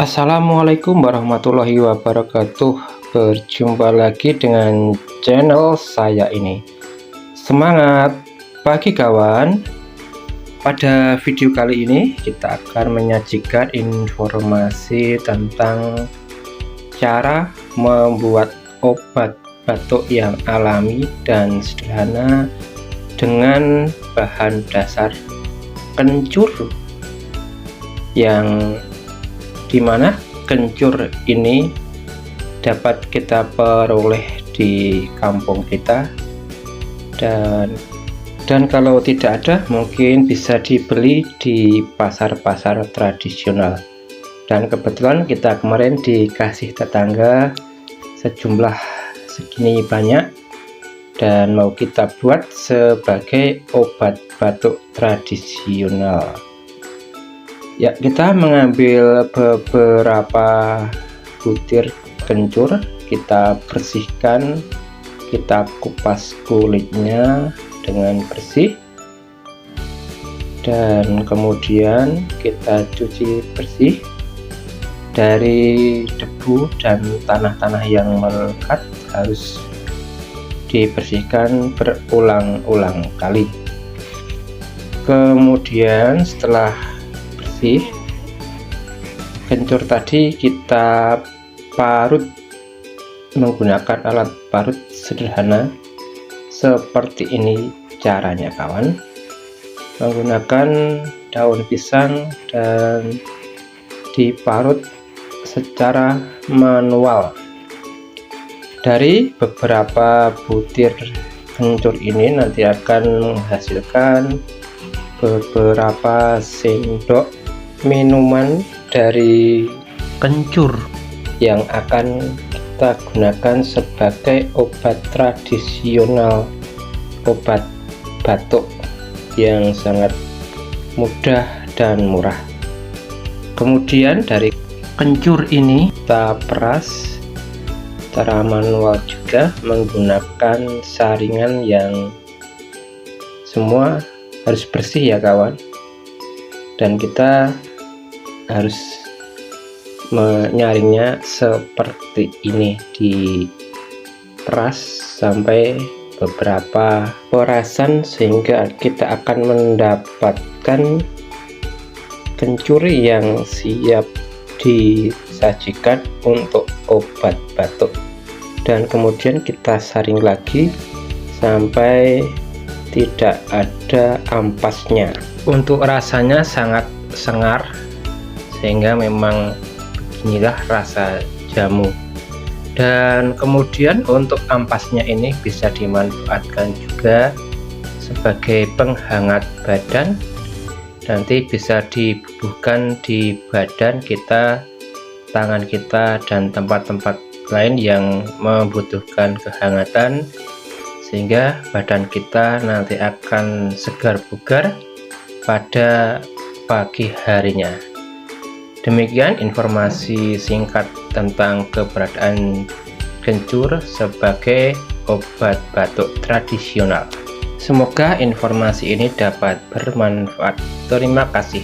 Assalamualaikum warahmatullahi wabarakatuh. Berjumpa lagi dengan channel saya ini. Semangat pagi kawan. Pada video kali ini kita akan menyajikan informasi tentang cara membuat obat batuk yang alami dan sederhana dengan bahan dasar kencur, yang dimana kencur ini dapat kita peroleh di kampung kita, dan kalau tidak ada mungkin bisa dibeli di pasar-pasar tradisional. Dan kebetulan kita kemarin dikasih tetangga sejumlah segini banyak, dan mau kita buat sebagai obat batuk tradisional. Ya, kita mengambil beberapa butir kencur, kita bersihkan, kita kupas kulitnya dengan bersih, dan kemudian kita cuci bersih dari debu dan tanah-tanah yang melekat. Harus dibersihkan berulang-ulang kali. Kemudian setelah bersih, kencur tadi kita parut menggunakan alat parut sederhana seperti ini caranya kawan. Menggunakan daun pisang dan diparut secara manual. Dari beberapa butir kencur ini nanti akan menghasilkan beberapa sendok minuman dari kencur yang akan kita gunakan sebagai obat tradisional, obat batuk yang sangat mudah dan murah. Kemudian dari kencur ini kita peras secara manual juga menggunakan saringan yang semua harus bersih ya kawan, dan kita harus menyaringnya seperti ini, diperas sampai beberapa perasan sehingga kita akan mendapatkan kencur yang siap disajikan untuk obat batuk. Dan kemudian kita saring lagi sampai tidak ada ampasnya. Untuk rasanya sangat sengar, sehingga memang beginilah rasa jamu. Dan kemudian untuk ampasnya ini bisa dimanfaatkan juga sebagai penghangat badan. Nanti bisa dibubuhkan di badan kita, tangan kita, dan tempat-tempat lain yang membutuhkan kehangatan, sehingga badan kita nanti akan segar bugar pada pagi harinya. Demikian informasi singkat tentang keberadaan kencur sebagai obat batuk tradisional. Semoga informasi ini dapat bermanfaat. Terima kasih.